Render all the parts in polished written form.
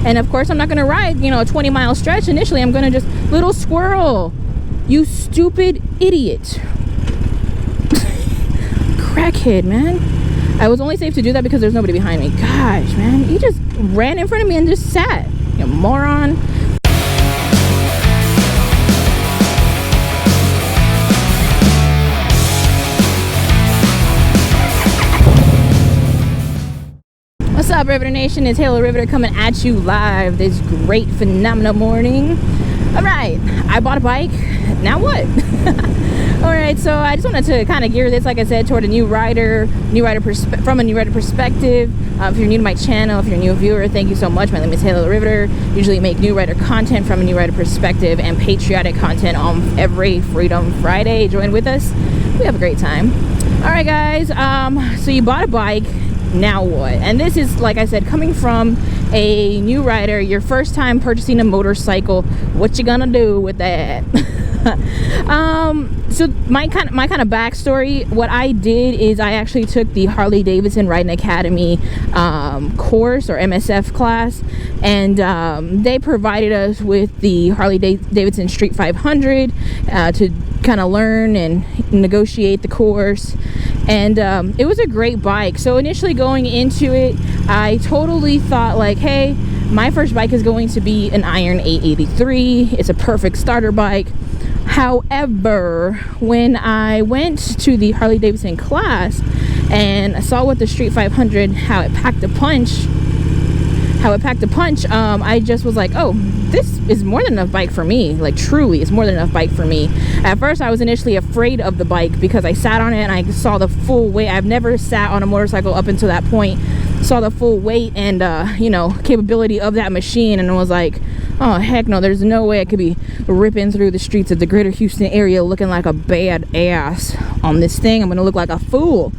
And of course I'm not gonna ride, you know, a 20-mile stretch initially. I'm gonna just, little squirrel, you stupid idiot. Crackhead, man. I was only safe to do that because there's nobody behind me. Gosh, man, he just ran in front of me and just sat, you moron. What's up, Riveter Nation? It's Halo Riveter coming at you live this great, phenomenal morning. All right, I bought a bike. Now what? All right, so I just wanted to kind of gear this, like I said, toward a from a new rider perspective. If you're new to my channel, if you're a new viewer, thank you so much. My name is Halo Riveter. Usually make new rider content from a new rider perspective and patriotic content on every Freedom Friday. Join with us. We have a great time. All right, guys. So you bought a bike. Now what? And this is, like I said, coming from a new rider, your first time purchasing a motorcycle. What you gonna do with that? So my kind of backstory, what I did is I actually took the Harley Davidson Riding Academy course, or MSF class, and they provided us with the Harley Davidson Street 500 to kind of learn and negotiate the course. And it was a great bike. So initially going into it, I totally thought like, hey, my first bike is going to be an Iron 883. It's a perfect starter bike. However, when I went to the Harley Davidson class and I saw what the Street 500, how it packed a punch, I just was like, oh, this is more than enough bike for me. Like, truly, it's more than enough bike for me. At first, I was initially afraid of the bike because I sat on it and I saw the full weight. I've never sat on a motorcycle up until that point. Saw the full weight and you know, capability of that machine, and was like, oh heck no, there's no way I could be ripping through the streets of the greater Houston area looking like a bad ass on this thing. I'm gonna look like a fool.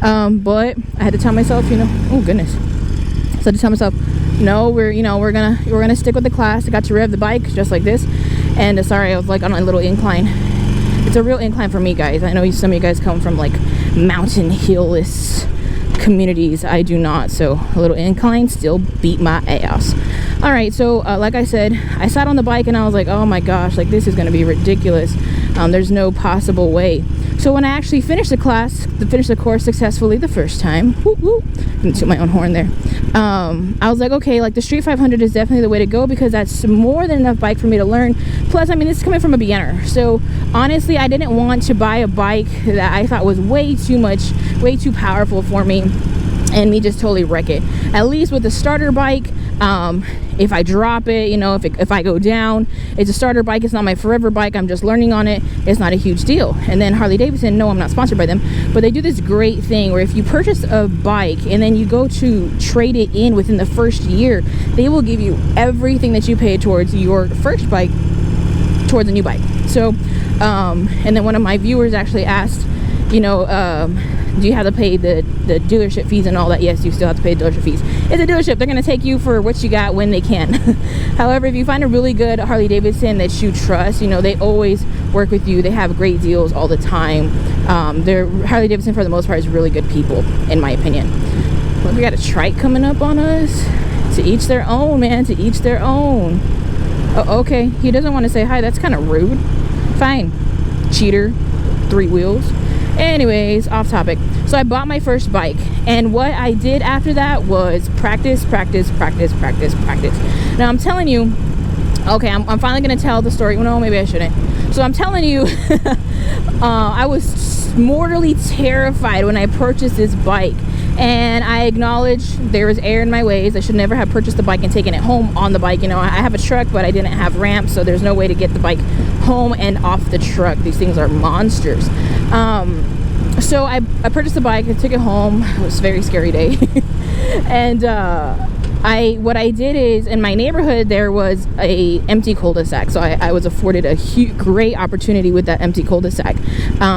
But I had to tell myself, you know, oh goodness. So I had to tell myself, no, we're gonna stick with the class. I got to rev the bike just like this, and sorry, I was like on a little incline. It's a real incline for me, guys. I know some of you guys come from like mountain hillless communities. I do not, so a little incline still beat my ass. All right, so like I said, I sat on the bike and I was like, oh my gosh, like this is gonna be ridiculous. There's no possible way. So when I actually finished the course successfully the first time, whoop, whoop, I'm gonna toot my own horn there. I was like, okay, like the Street 500 is definitely the way to go because that's more than enough bike for me to learn. Plus, I mean, this is coming from a beginner. So honestly, I didn't want to buy a bike that I thought was way too powerful for me and me just totally wreck it. At least with a starter bike, if I drop it, you know, if I go down, it's a starter bike. It's not my forever bike. I'm just learning on it. It's not a huge deal. And then Harley Davidson, no, I'm not sponsored by them, but they do this great thing where if you purchase a bike and then you go to trade it in within the first year, they will give you everything that you paid towards your first bike towards a new bike. So, and then one of my viewers actually asked, you know, do you have to pay the dealership fees and all that? Yes, you still have to pay dealership fees. It's a dealership. They're going to take you for what you got when they can. However, if you find a really good Harley Davidson that you trust, you know, they always work with you. They have great deals all the time. They're Harley Davidson, for the most part, is really good people, in my opinion. Look, we got a trike coming up on us. To each their own, man. To each their own. Oh, okay. He doesn't want to say hi. That's kind of rude. Fine. Cheater. 3 wheels. Anyways, off topic. So I bought my first bike, and what I did after that was practice. Now I'm telling you, okay, I'm finally gonna tell the story. Well, no, maybe I shouldn't. So I'm telling you, I was mortally terrified when I purchased this bike, and I acknowledge there was error in my ways. I should never have purchased the bike and taken it home on the bike. You know, I have a truck, but I didn't have ramps, so there's no way to get the bike home and off the truck. These things are monsters. So I purchased the bike, I took it home. It was a very scary day. And what I did is, in my neighborhood there was a empty cul-de-sac, so I was afforded a great opportunity with that empty cul-de-sac.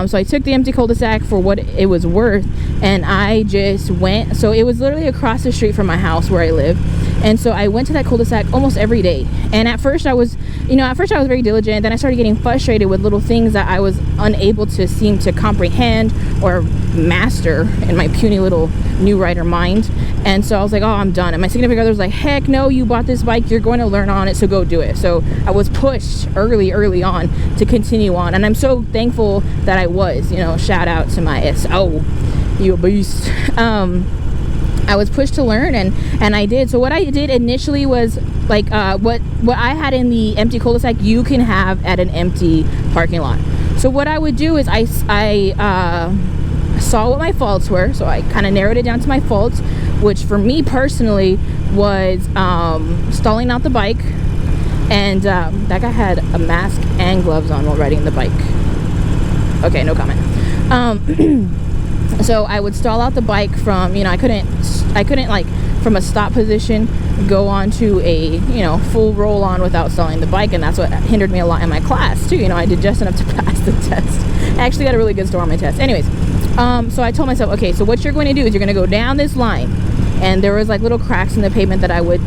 So I took the empty cul-de-sac for what it was worth, and I just went. So it was literally across the street from my house where I live, And so I went to that cul-de-sac almost every day. And at first I was very diligent. Then I started getting frustrated with little things that I was unable to seem to comprehend or master in my puny little new rider mind. And so I was like, oh, I'm done. And my significant other was like, heck no, you bought this bike, you're going to learn on it, so go do it. So I was pushed early on to continue on, and I'm so thankful that I was. Shout out to my SO, you a beast. I was pushed to learn, and I did. So what I did initially was like what I had in the empty cul-de-sac, you can have at an empty parking lot. So what I would do is I saw what my faults were, so I kind of narrowed it down to my faults, which for me personally was stalling out the bike. And that guy had a mask and gloves on while riding the bike. Okay, no comment. So I would stall out the bike from, I couldn't like from a stop position go onto a full roll on without stalling the bike, and that's what hindered me a lot in my class too. I did just enough to pass the test. I actually got a really good score on my test. Anyways, so I told myself, okay, so what you're going to do is you're going to go down this line, and there was like little cracks in the pavement that I would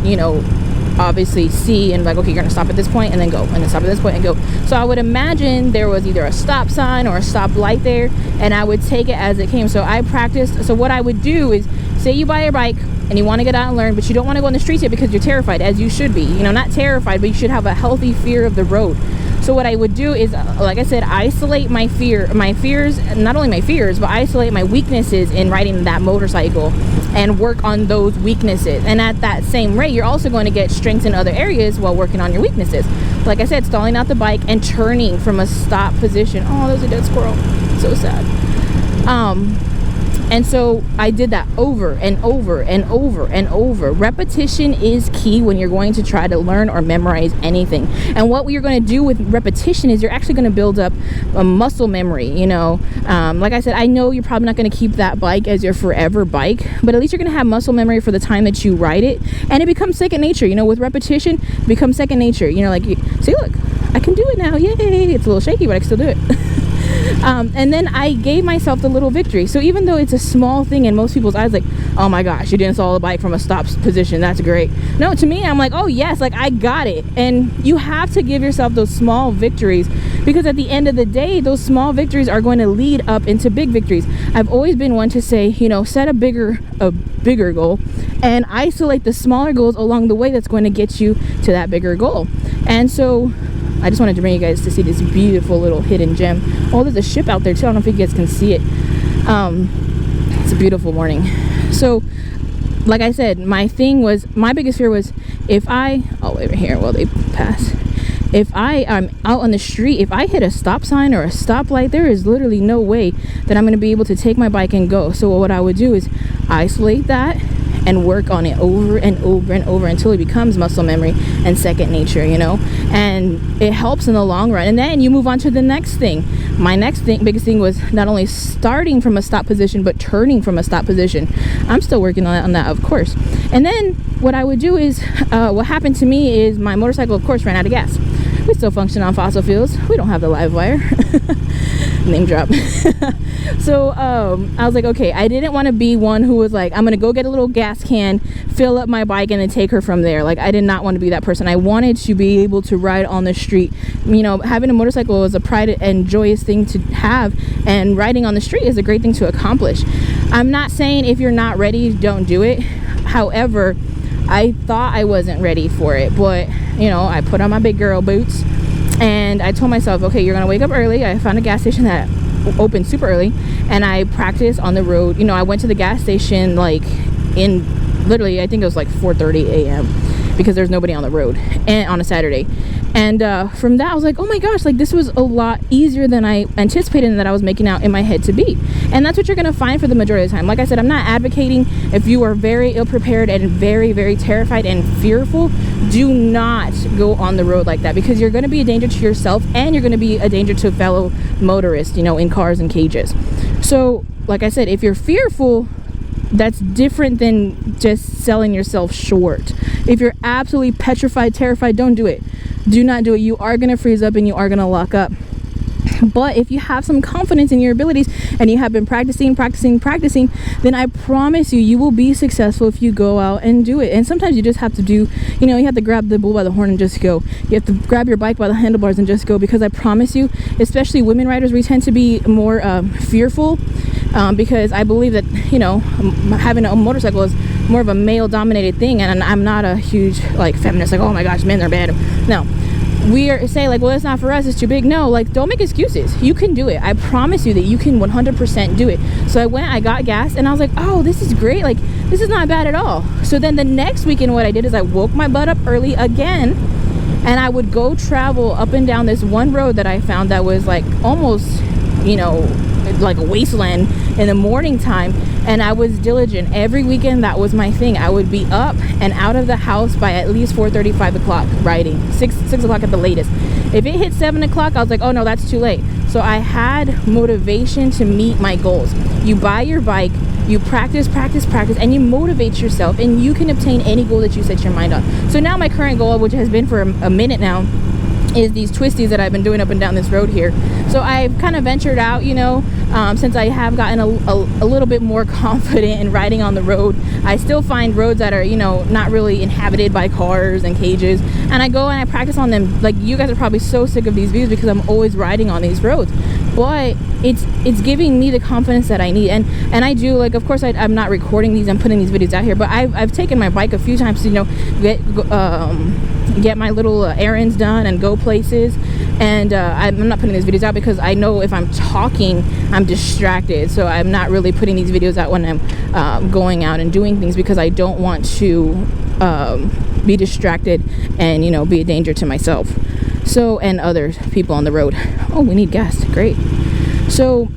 obviously see, and like, okay, you're gonna stop at this point and then go, and then stop at this point and go. So I would imagine there was either a stop sign or a stop light there, and I would take it as it came. So I practiced. So what I would do is, say you buy your bike and you want to get out and learn, but you don't want to go on the streets yet because you're terrified, as you should be. Not terrified, but you should have a healthy fear of the road. So what I would do is, like I said, isolate my fears, not only my fears, but isolate my weaknesses in riding that motorcycle and work on those weaknesses. And at that same rate, you're also going to get strengths in other areas while working on your weaknesses. Like I said, stalling out the bike and turning from a stop position. Oh, there's a dead squirrel. So sad. And so I did that over and over and over and over. Repetition is key when you're going to try to learn or memorize anything. And what you're going to do with repetition is you're actually going to build up a muscle memory. Like I said, I know you're probably not going to keep that bike as your forever bike, but at least you're going to have muscle memory for the time that you ride it, and it becomes second nature. With repetition, it becomes second nature. See, look, I can do it now. Yay! It's a little shaky, but I can still do it. And then I gave myself the little victory. So even though it's a small thing in most people's eyes, like, oh my gosh, you didn't stall the bike from a stop position, that's great. No, to me, I'm like, oh yes, like I got it. And you have to give yourself those small victories, because at the end of the day, those small victories are going to lead up into big victories. I've always been one to say, set a bigger goal and isolate the smaller goals along the way that's going to get you to that bigger goal. And so I just wanted to bring you guys to see this beautiful little hidden gem. Oh, there's a ship out there too. I don't know if you guys can see it. It's a beautiful morning. So like I said, my biggest fear was, oh, wait, right here while they pass. If I'm out on the street, if I hit a stop sign or a stoplight, there is literally no way that I'm going to be able to take my bike and go. So what I would do is isolate that and work on it over and over and over until it becomes muscle memory and second nature, and it helps in the long run. And then you move on to the next thing. My biggest thing was not only starting from a stop position, but turning from a stop position. I'm still working on that, of course. And then what I would do is, what happened to me is my motorcycle, of course, ran out of gas. We still function on fossil fuels. We don't have the live wire. Name drop. So I was like, okay, I didn't want to be one who was like, I'm gonna go get a little gas can, fill up my bike, and then take her from there. Like, I did not want to be that person. I wanted to be able to ride on the street. Having a motorcycle is a pride and joyous thing to have, and riding on the street is a great thing to accomplish. I'm not saying if you're not ready, don't do it. However, I thought I wasn't ready for it, but I put on my big girl boots and I told myself, okay, you're gonna wake up early. I found a gas station that opened super early, and I practiced on the road. I went to the gas station like in literally, I think it was like 4:30 a.m. because there's nobody on the road, and on a Saturday. And from that I was like, oh my gosh, like this was a lot easier than I anticipated and that I was making out in my head to be. And that's what you're gonna find for the majority of the time. Like I said, I'm not advocating if you are very ill prepared and very, very terrified and fearful, do not go on the road like that, because you're gonna be a danger to yourself and you're gonna be a danger to fellow motorists, in cars and cages. So like I said, if you're fearful, that's different than just selling yourself short. If you're absolutely petrified, terrified, don't do it. Do not do it. You are going to freeze up and you are going to lock up. But if you have some confidence in your abilities and you have been practicing, then I promise you will be successful if you go out and do it. And sometimes you just have to do, you know, you have to grab the bull by the horn and just go. You have to grab your bike by the handlebars and just go, because I promise you, especially women riders, we tend to be more fearful, because I believe that, you know, having a motorcycle is more of a male dominated thing, and I'm not a huge like feminist, like, oh my gosh, men are bad. No, we are say like, well, it's not for us, it's too big. No, like, don't make excuses. You can do it. I promise you that you can 100% do it. So I went, I got gas, and I was like, oh, this is great. Like, this is not bad at all. So then the next weekend, what I did is I woke my butt up early again, and I would go travel up and down this one road that I found that was like almost, you know, like a wasteland in the morning time. And I was diligent every weekend. That was my thing. I would be up and out of the house by at least 4:30, 5 o'clock riding, 6 o'clock at the latest. If it hit 7 o'clock, I was like, oh no, that's too late. So I had motivation to meet my goals. You buy your bike, you practice, and you motivate yourself, and you can obtain any goal that you set your mind on. So now my current goal, which has been for a minute now, is these twisties that I've been doing up and down this road here. So I've kind of ventured out, you know, since I have gotten a little bit more confident in riding on the road. I still find roads that are, you know, not really inhabited by cars and cages, and I go and I practice on them. Like, you guys are probably so sick of these views because I'm always riding on these roads, but it's giving me the confidence that I need. And I do, like, of course I'm not recording these, I'm putting these videos out here, but I've taken my bike a few times to, you know, get my little errands done and go places. And I'm not putting these videos out because I know if I'm talking, I'm distracted. So I'm not really putting these videos out when I'm going out and doing things, because I don't want to be distracted and, you know, be a danger to myself, so, and other people on the road. Oh, we need gas. Great. So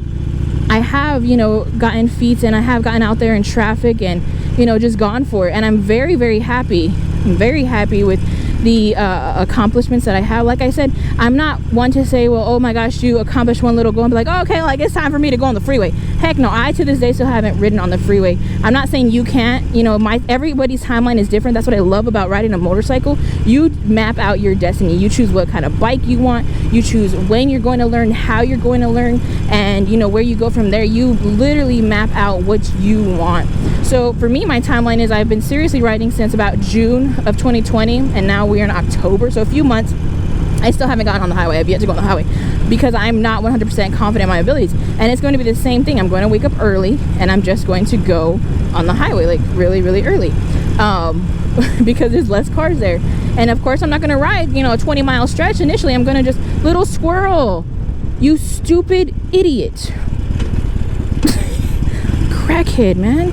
I have, you know, gotten feats, and I have gotten out there in traffic and, you know, just gone for it. And I'm very, very happy. I'm very happy with the accomplishments that I have. Like I said, I'm not one to say, well, oh my gosh, you accomplished one little goal and be like, oh, okay, like, it's time for me to go on the freeway. Heck no, I to this day still haven't ridden on the freeway. I'm not saying you can't, you know, everybody's timeline is different. That's what I love about riding a motorcycle. You map out your destiny. You choose what kind of bike you want, you choose when you're going to learn, how you're going to learn, and, you know, where you go from there. You literally map out what you want. So for me, my timeline is I've been seriously riding since about June of 2020, and now we're in October, so a few months. I still haven't gotten on the highway. I've yet to go on the highway because I'm not 100% confident in my abilities. And it's going to be the same thing. I'm going to wake up early and I'm just going to go on the highway, like really, really early, because there's less cars there. And of course, I'm not going to ride, you know, a 20-mile stretch initially. I'm going to just, little squirrel, you stupid idiot. Crackhead, man.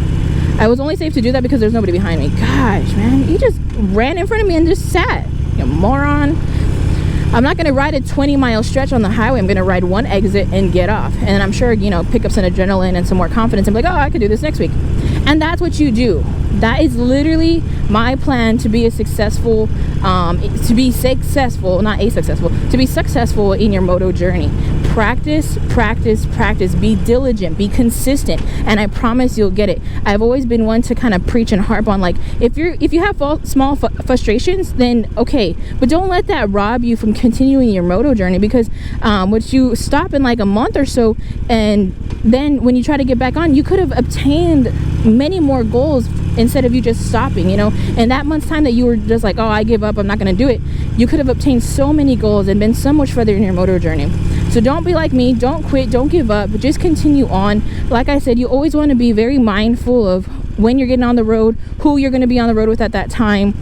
I was only safe to do that because there's nobody behind me. Gosh, man, he just ran in front of me and just sat. You moron. I'm not going to ride a 20-mile stretch on the highway. I'm going to ride one exit and get off. And I'm sure, you know, pick up some adrenaline and some more confidence and be like, oh, I could do this next week. And that's what you do. That is literally my plan to be a successful, to be successful in your moto journey. Practice, be diligent, be consistent, and I promise you'll get it. I've always been one to kind of preach and harp on, like, if you have small frustrations, then okay, but don't let that rob you from continuing your moto journey, because once you stop in like a month or so, and then when you try to get back on, you could have obtained many more goals instead of you just stopping, you know. In that month's time that you were just like, oh, I give up, I'm not going to do it, you could have obtained so many goals and been so much further in your moto journey. So don't be like me, don't quit, don't give up, but just continue on. Like I said, you always want to be very mindful of when you're getting on the road, who you're going to be on the road with at that time,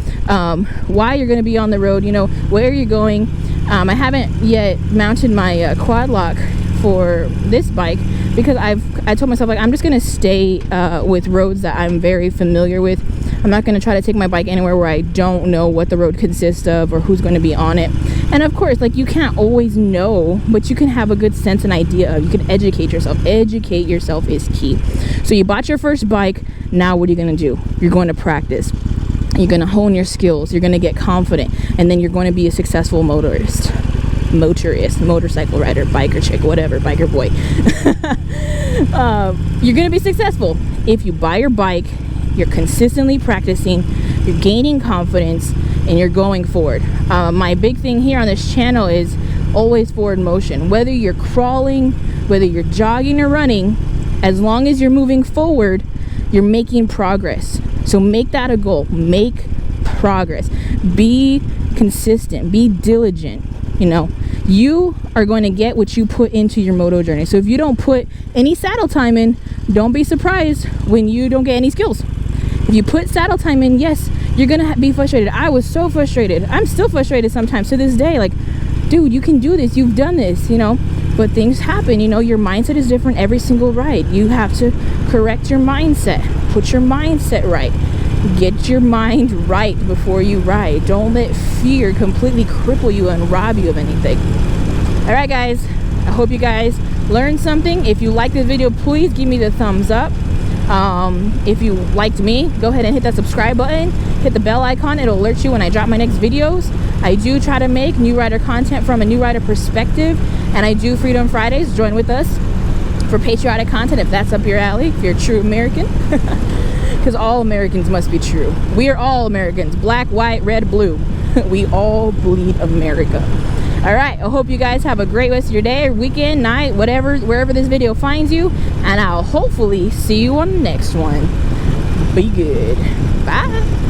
why you're going to be on the road, you know, where you're going. I haven't yet mounted my quad lock for this bike because I told myself, like, I'm just going to stay with roads that I'm very familiar with. I'm not going to try to take my bike anywhere where I don't know what the road consists of or who's going to be on it. And of course, like, you can't always know, but you can have a good sense and idea of, you can educate yourself. Educate yourself is key. So you bought your first bike. Now what are you going to do? You're going to practice. You're going to hone your skills. You're going to get confident. And then you're going to be a successful motorcycle rider, biker chick, whatever, biker boy. You're going to be successful if you buy your bike, you're consistently practicing, you're gaining confidence, and you're going forward. My big thing here on this channel is always forward motion. Whether you're crawling, whether you're jogging or running, as long as you're moving forward, you're making progress. So make that a goal. Make progress. Be consistent. Be diligent. You know, you are going to get what you put into your moto journey. So if you don't put any saddle time in, don't be surprised when you don't get any skills. If you put saddle time in, yes, you're gonna be frustrated. I was so frustrated. I'm still frustrated sometimes to this day. Like, dude, you can do this. You've done this, you know. But things happen, you know. Your mindset is different every single ride. You have to correct your mindset. Put your mindset right. Get your mind right before you ride. Don't let fear completely cripple you and rob you of anything. All right, guys. I hope you guys learned something. If you like this video, please give me the thumbs up. If you liked me, go ahead and hit that subscribe button. Hit the bell icon. It'll alert you when I drop my next videos. I do try to make new rider content from a new rider perspective, and I do Freedom Fridays. Join with us for patriotic content if that's up your alley, if you're a true American. Because all Americans must be true. We are all Americans. Black, white, red, blue. We all bleed America. All right, I hope you guys have a great rest of your day, weekend, night, whatever, wherever this video finds you, and I'll hopefully see you on the next one. Be good. Bye.